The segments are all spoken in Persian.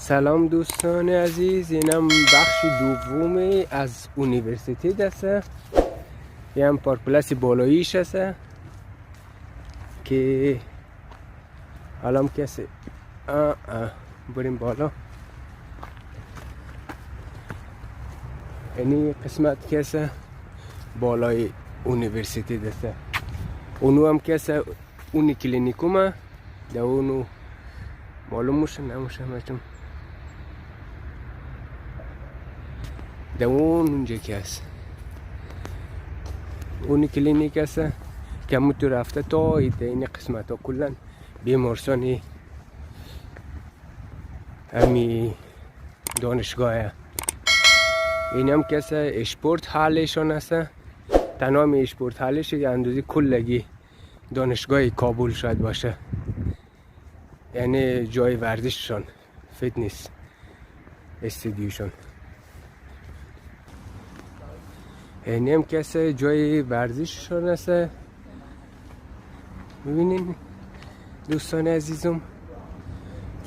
سلام دوستان عزیز، اینم بخش دومی از یونیورسیتی دسته. یه هم پارک پلاس بالاییش هسته که حالا کسی بریم بالا. اینی قسمت کسی بالای یونیورسیتی دسته. اونو هم کسی اونی کلینیکومه ده اونو معلوم موشه نموشه همچون ده اونجا که هست اونی کلینیک هست که همون تو رفته تا این قسمت ها کلن بیمارستانی همی دانشگاه. این هم کسی اشپورت حالشان هست. تنها همی اشپورت حالش یه اندازی کلگی دانشگاه کابل شاید باشه، یعنی جای ورزششان، فیتنس استودیوشان. این هم کسی جای ورزششان هست. ببینین دوستان عزیزم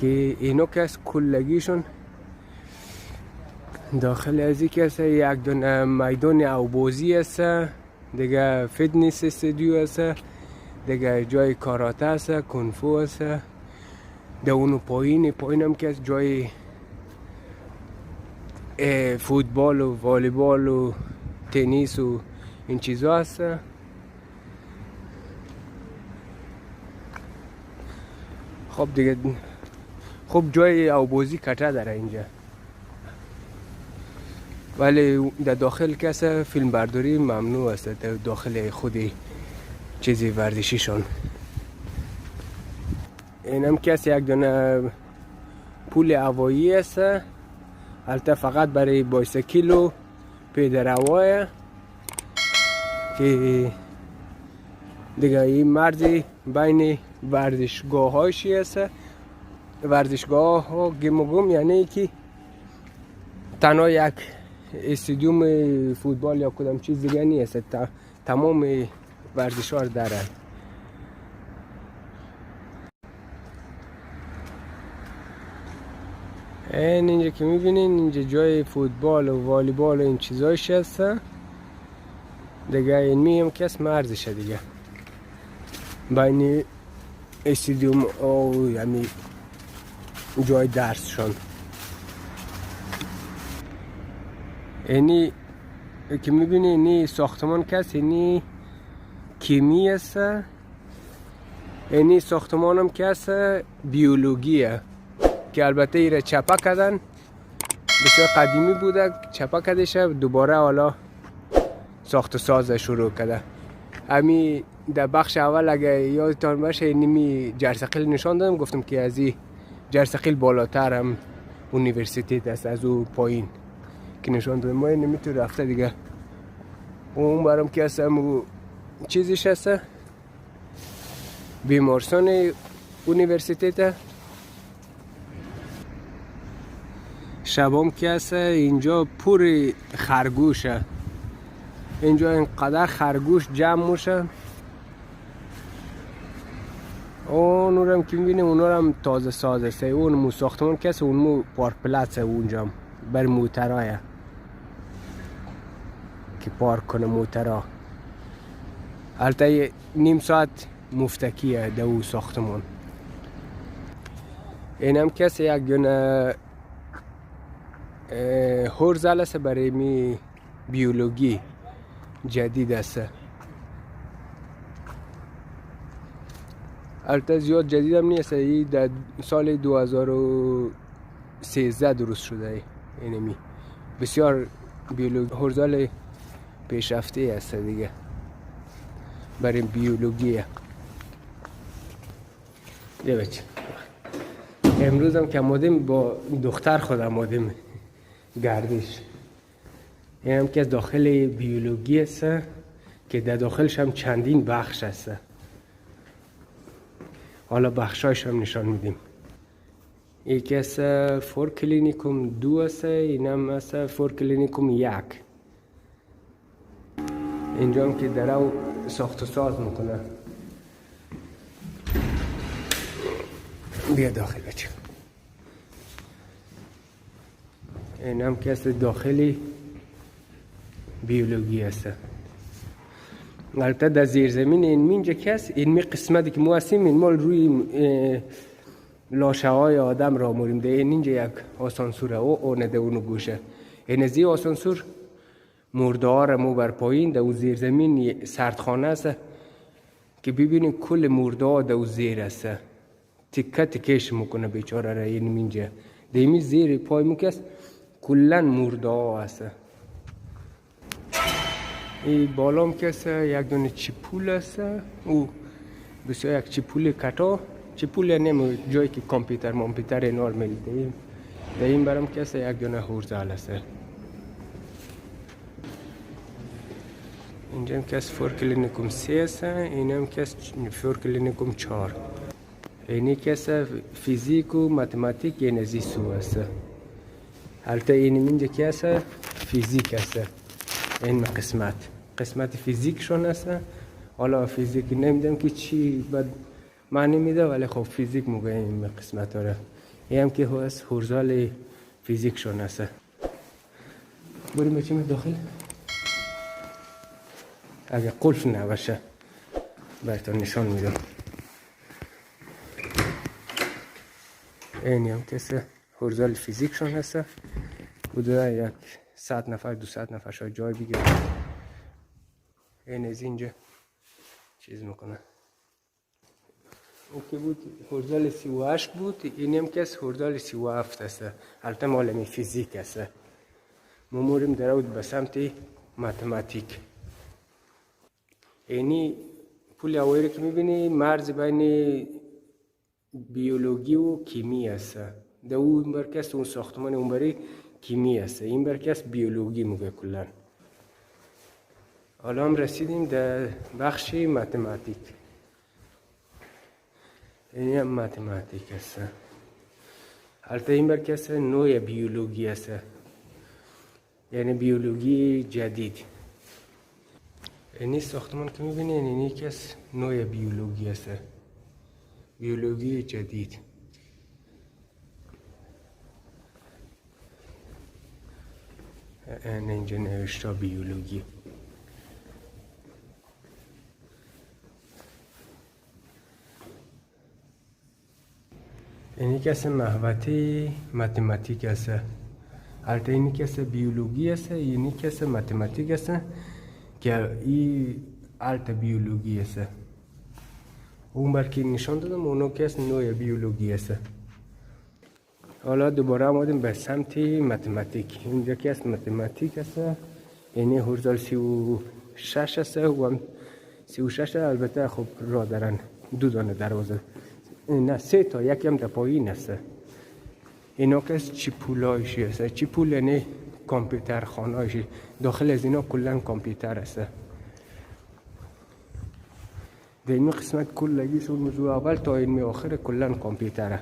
که اینو کس کلگیشون داخل از این کسی یک دونه میدان اوبازی هست، دیگه فیتنس استودیو هست، دیگه جای کاراته هست، کنفو هست. ده اونو پایین هم که جای فوتبال و والیبال و تنیس و این چیزا هست. خب دیگه خب جای اوبازی کته داره اینجا، ولی در داخل کسی فیلم برداری ممنوع است در داخل خود چیزی ورزشیشان. این هم کسی یک دونه پول هوایی است، البته فقط برای بایسکل و پیاده که دیگه این مرزی بین ورزشگاه هایشی است. ورزشگاه ها گم یعنی که تنها یک استادیوم فوتبال یا کدام چیز دیگه نیست، تمام ورزش ها داره. اینجا که میبینین اینجا جای فوتبال و والیبال و این چیزایش هست. دیگه این میم کس مرزشه دیگه بین استادیوم و یعنی جای درسشان. اینی که میبینین اینی ساختمان کس اینی کیمی هست. اینی ساختمان هم کس بیولوژیه که البته ایره چپا کردن، بسیار قدیمی بوده، چپا کردشه دوباره حالا ساخت و ساز شروع کرده. امی در بخش اول اگه یادتان باشه اینمی جرثقیل نشان دادم، گفتم که از این جرثقیل بالاتر هم یونیورسیتی است از او پایین که نشان دادم. ما اینمی تو رفته دیگه اون برام که هستم چیزیش هست بیمارستان یونیورسیتی. شبام که هست اینجا پوری خرگوشه، اینجا اینقدر خرگوش جمع میشه. اونورم که میبینیم اونورم تازه سازه سه. اون مو ساختمان کسی اون مو پارک پلاس اونجا بر موترایه که پارک کنه موترا. البته نیم ساعت مفتکیه در اون ساختمان. اینم کسی یک دونه هورزل است برای می بیولوژی جدید است. البته زیاد جدید هم نیست، این در سال 2013 درست شده. اینمی بسیار بیولوژی هورزل پیشرفته است دیگه برای بیولوژی. یه بچه امروز هم که آمدیم با دختر خود آمدیم گردش. این هم که داخل بیولوژی است که در داخلش هم چندین بخش است. حالا بخشایش هم نشان میدیم. یکی است فور کلینیکوم 2 است، این هم است فور کلینیکوم 1. اینجا هم که در او ساخت و ساز میکنه. بیا داخل بچه. این هم که است داخلی بیولوژی است. البته در زیر زمین این اینجا که است، این قسمتی که ما هستیم این مال روی لاشه های آدم را موریم ده. این اینجا یک آسانسوره و اون ده اونو گوشه. این از این آسانسور مرده ها را مو بر پایین در زیر زمین سردخانه است که ببینیم کل مرده ها در زیر است. تکه تکش میکنه بیچاره را این اینجا. دیمی زیر پای مو که است کلن مرده ها است. این بالام که است یک دونه چیپول است. او بسیار یک چیپول کتا. چیپول نمو جایی که کامپیوتر نورمال دیم. در این برام که است یک دونه هورزال است. اینجا هم که است فورکلینیکوم 3 است. این هم که است فورکلینیکوم 4. اینی که است فیزیک و متماتیک این ازی سو است. البته این اینجا که است فیزیک است. این قسمت فیزیک شون است. حالا فیزیک نمیدونم که چی بد معنی میده ولی خب فیزیک موقع این قسمت داره. این هم که هست هورزال فیزیک شون است. بریم بچیم داخل. اگه قلف نباشه براتون نشان میدم. این هم که هورزال فیزیک شون است. بوده یک 100 نفر 200 نفر شاید جای بگیره. این از اینجا چیز میکنه. او که بود هورزال 38 بود. این هم که هورزال 37 است. البته مال می فیزیک است. ما موریم درود به سمت متماتیک. اینی پول اوایری که میبینی مرز بین بیولوژی و کیمی است. در اون برکست اون ساختمان اون بری کیمی است. این برکست بیولوژی موگه کلن. حالا هم رسیدیم در بخش متماتیک. این هم متماتیک است. البته این برکست نوع بیولوژی است. یعنی بیولوژی جدید. اینی ساختمان که میبینین اینی که از نوع بیولوژی است. بیولوژی جدید. اینجا نوشته بیولوژی. اینی که از محوطه متماتیک است. البته اینی که از بیولوژی است. اینی که از متماتیک است که این البته بیولوژی است. اون برکی نشان دادم اونو که از نوع بیولوژی است. حالا دوباره آمدیم به سمت متماتیک. اینجا که از متماتیک است. یعنی هورزال 36 است و هم 36 البته خب را دارن 2 دانه دروازه. نه 3 تا یکی هم در پایین است. اینا که از چیپولایشی است. چیپول یعنی کامپیوتر خانه‌ایشی. داخل از اینا کلن کامپیوتر است. در این قسمت کلگیش اون موضوع اول تا این آخر کلن کامپیوتره.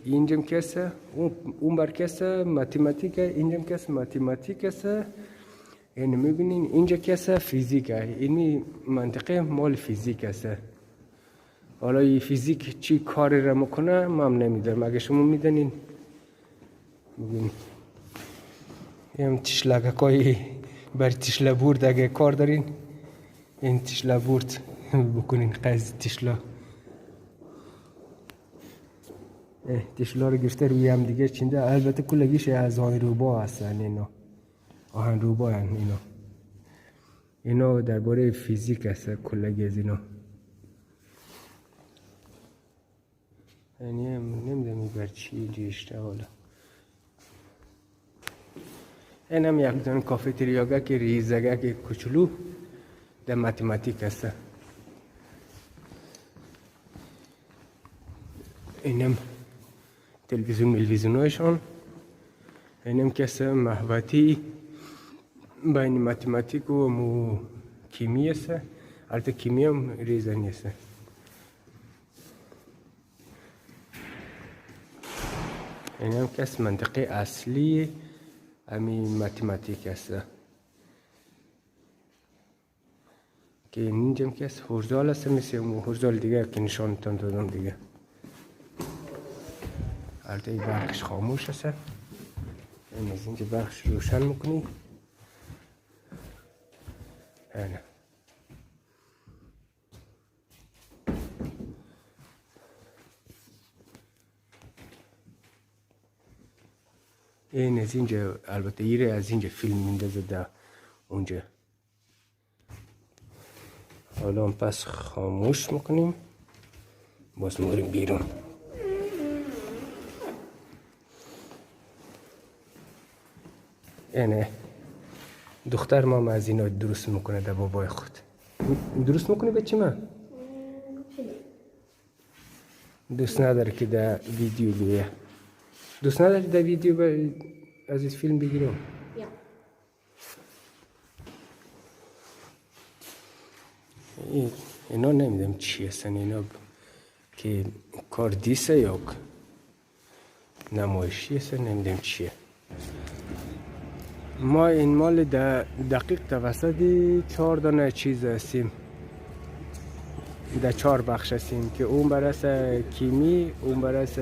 اینجا که است اون برکست متماتیک. اینجا که است متماتیک است. این میبینین اینجا که است فیزیک. این منطقه مال فیزیک است. حالا این فیزیک چی کاری را میکنه من نمیدونم. اگه شما میدونین ببینید. این تشلگکای بر تشله برد اگه کار دارین این تشله برد بکنین. قضی تشلا رو گرفته روی هم دیگه چینده. البته کلگیش از آهن روبا هستن. اینا آهن روبا هستن. اینا درباره فیزیک است کلگی از اینا. یعنی نمیدونم بر چی جیشته. حالا این هم یک دونه کافتریاگه که ریزگه که کچلو در متماتیک است. اینم تلویزیون هایشان. اینم که محوطی بین متماتیک و کیمی است. البته کیمی هم ریزنی است. اینم که منطقه اصلی همین متماتیک است. که اینجا که هورزال است مثل هورزال دیگه که نشانتان دادم دیگه. البته این برقش خاموش هست. این از اینجا برقش روشن میکنی. اینه این از اینجا، البته ایره از اینجا فیلم میندازه در اونجا. حالا پس خاموش میکنیم، باز میریم بیرون. اینه دختر ما از اینا درست میکنه در بابای خود. درست میکنه به چی من؟ دوست نداره که در ویدیو بیه. دوست نداری در ویدیو از این فیلم بگیرم؟ اینا نمیدونم چی هستن، اینا که کاردیسه یا نمایشی هستن، نمیدونم چیه. ما این مال دقیق توسط 4 دانه چیز هستیم، در 4 بخش هستیم که اون برس کیمی، اون برس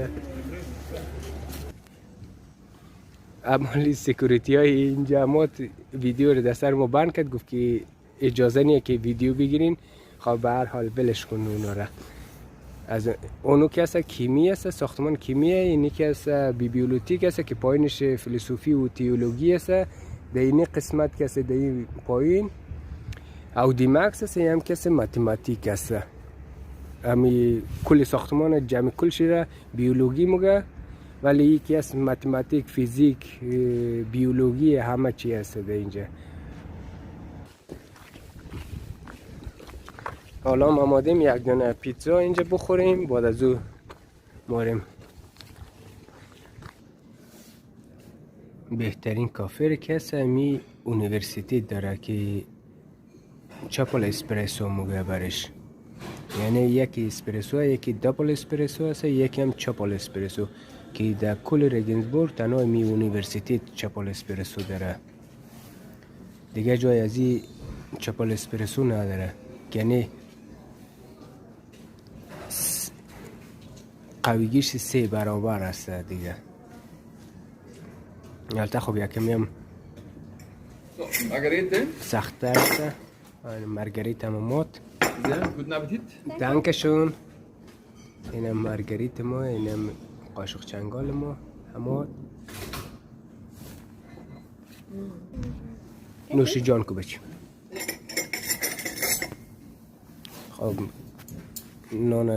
مالی سکیوریتی های اینجا. ما ویدیو رو در سر ما بند کرد، گفت که اجازه نیه که ویدیو بگیرین. خب به هر حال بلش کن اونا را. از اونو که هست کیمی هست، ساختمان کیمیه. اینی که هست بیبیولوژیک هست که پایینش فلسفی و تئولوژی هست. در این قسمت که هست در این پایین اودیمکس هست، هم که هست ماتماتیک هست. امی کل ساختمان جمع کلش را بیولوژی مگه، ولی یکی هست ماتماتیک، فیزیک، بیولوژی، همه چی هست در اینجا. حالا ما آمادیم یک دونه پیتزا اینجا بخوریم، بعد از او ماریم بهترین کافه که هست امی اونیورسیتی داره که چپل اسپرسو مگه برش. یعنی یکی اسپرسو، یکی دبل اسپرسو هست، یکی هم چپل اسپرسو که در کل رگنزبورگ تنها می اونیورسیتی چپل اسپرسو داره. دیگه جای از این چپل اسپرسو نداره. یعنی قویگیش 3 برابر است دیگه. البته خب یکمی هم سخته است. مارگریت هم مات. دانکشون. اینم مارگریت ما، اینم قاشق چنگال ما همات. نوشی جان کو بچیم. خب نان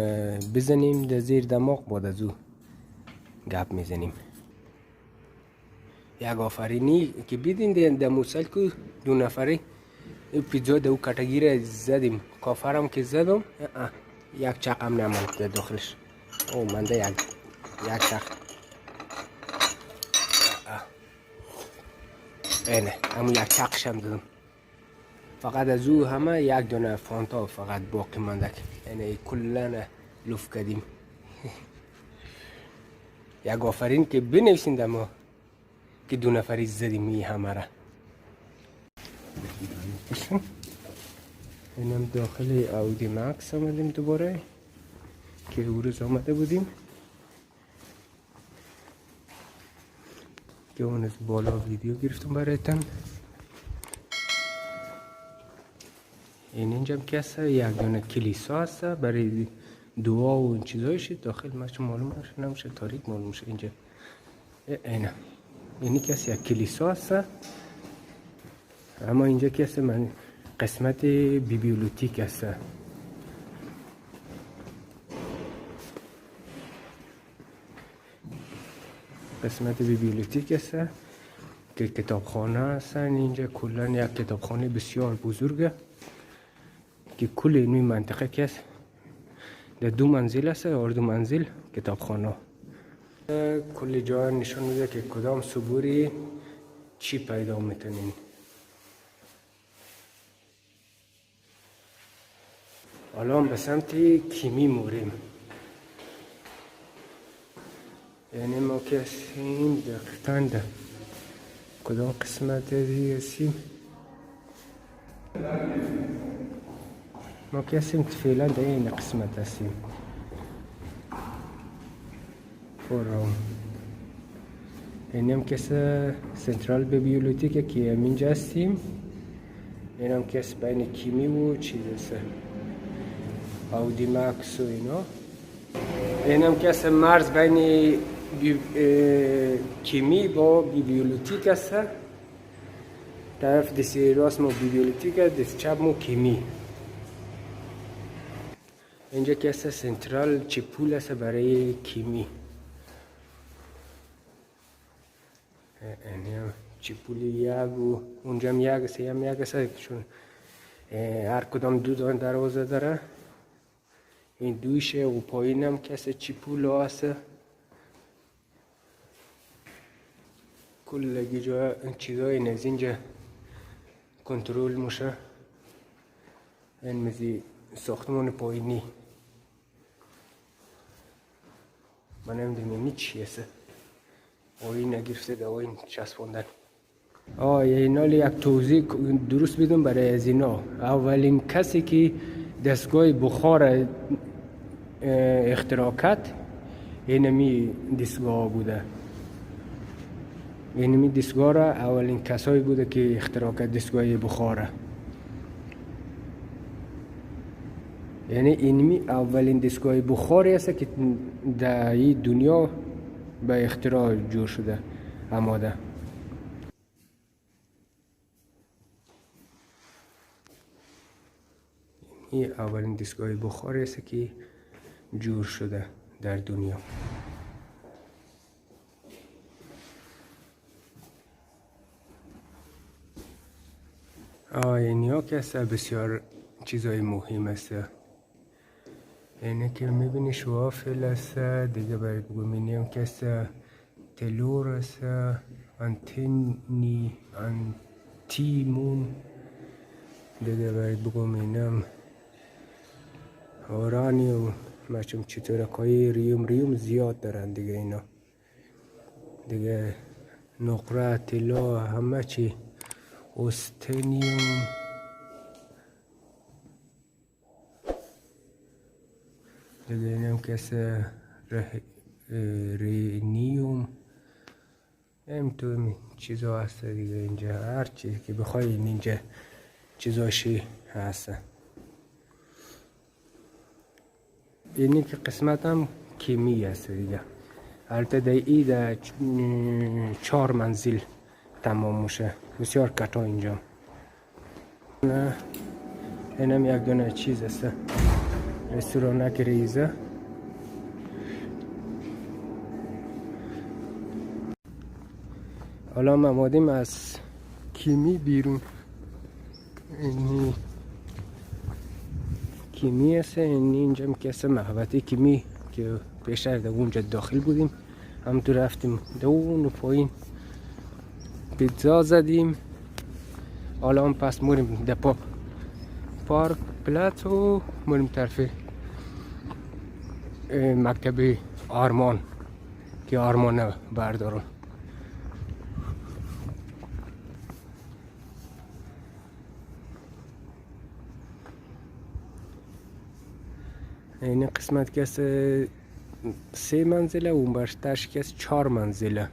بزنیم در زیر دماغ، بعد از او گپ میزنیم. یک آفرینی که بیدین در موسل که 2 نفری پیتزا در او کتگیره زدیم. کافرم که زدم یک چقم نماند در داخلش. او منده یک چق. اینه همون یک چقش هم دادم. فقط از او همه 1 دونه فانتا فقط باقی مانده. یعنی کلن لوف کردیم. یک آفرین که بنویسین در ما که 2 نفری زدیم این همه را. اینم داخل اودی مکس آمدیم دوباره که او روز آمده بودیم که اون از بالا ویدیو گرفتم برایتان. اینجا هم که هست یک دونه کلیسا هست برای دعا و این چیزایش. داخل ماشو معلوم نمیشه، تاریک معلوم میشه اینجا. اینه اینی که هست یک کلیسا هست. اما اینجا که هست من قسمت بیبیولوژیک هست. قسمت بیبیولوژیک هست که کتابخانه هستن. اینجا کلن یک کتابخانه بسیار بزرگه که کل این منطقه که هست در 2 منزل هست، اور 2 منزل کتابخانه. کل جا نشان میده که کدام صبوری چی پیدا میتونین. حالا به سمت کیمی موریم. یعنی ما که هستیم دقیقاً در کدام قسمت هستیم. ما که هستیم فعلا در این قسمت هستیم. فورم. این هم کس سنترال بیبلیوتیک که اینجا هستیم. این هم کس بین کیمی و چیز هست، آودی مکس و اینا. این هم کس مرز بین کیمی با بیبلیوتیک هست. طرف دست راست مو بیبلیوتیک، دست چپ مو کیمی. اینجا کس سنترال چپول هست برای کیمی. این هم چپول یک و اونجا هم یک هست، هم یک هست، چون هر کدام دو دروازه داره. این دویشه و پایین هم کس چپول هست. کلگی جا چیزای از اینجا کنترل میشه. این مزی ساختمان پایینی من نمیدونم چی هست. این نگرفته ده این چسبوندن. اینا یک توضیح درست بدم برای از اینا. اولین کسی که دستگاه بخار اختراع کرد اینمی دستگاه بوده. اینمی دستگاه را اولین کسایی بوده که اختراع کرد دستگاه بخاره. یعنی اینمی اولین دستگاه بخاری است که در این دنیا به اختراع جور شده، آماده. این اولین دستگاه بخاری است که جور شده در دنیا. اینیا که است بسیار چیزای مهم است. اینه که میبینی شوافل است، دیگه باید بگم اینیم که است تلور است، انتیمون، دیگه باید بگم اینم اورانیوم. مچم چطورکای ریوم زیاد دارن دیگه اینا. دیگه نقره، طلا، همه چی، استنیوم، دیگه اینم کسی رینیوم. تو چیزا هست دیگه اینجا. هر چیزی که بخوای اینجا چیزاشی هست. اینی که قسمت هم کیمی هست دیگه. البته در 4 منزل تمام میشه. بسیار کتا اینجا. اینم یک دونه چیز هست، رستورانک ریزه. حالا ما آمدیم از کیمی بیرون. اینی کیمی هست. اینجا هم کسی محوطه کیمی که پیشتر در اونجا داخل بودیم. همونطور رفتیم در اون پایین پیتزا زدیم. حالا هم پس موریم در پارک پلات و موریم طرف مکتب آرمان که آرمان بردارم. این قسمت که 3 منزله، اون برترش که 4 منزله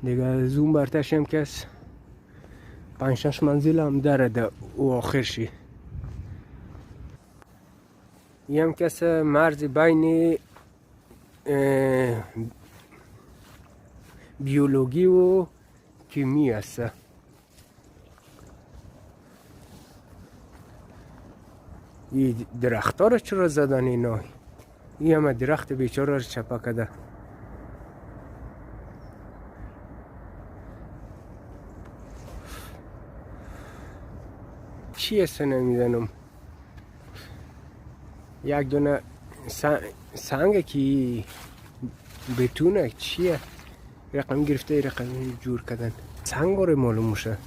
دیگه. از اون برترش هم که 5-6 منزله هم داره در او آخرشی. این هم که مرز بین بیولوژی و کیمی است. این درخت ها رو چرا زدن اینا؟ این همه درخت بیچاره رو چپا کده. چی است نمیدونم. یک دونه سنگ که بتونه چیه رقم گرفته، رقم جور کردن. سنگ رو معلوم میشه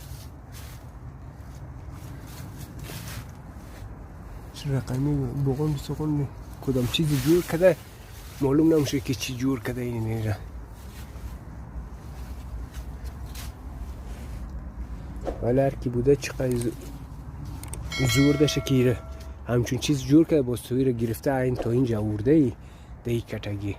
رقمی بقول سقون کدام چیزی جور کرده، معلوم نمیشه که چی جور کرده این اینجا. ولی هر کی بوده چقدر زور داشته که همچون چیز جور کرده، با سوی رو گرفته این تا اینجا ورده ای ده ای کتگی.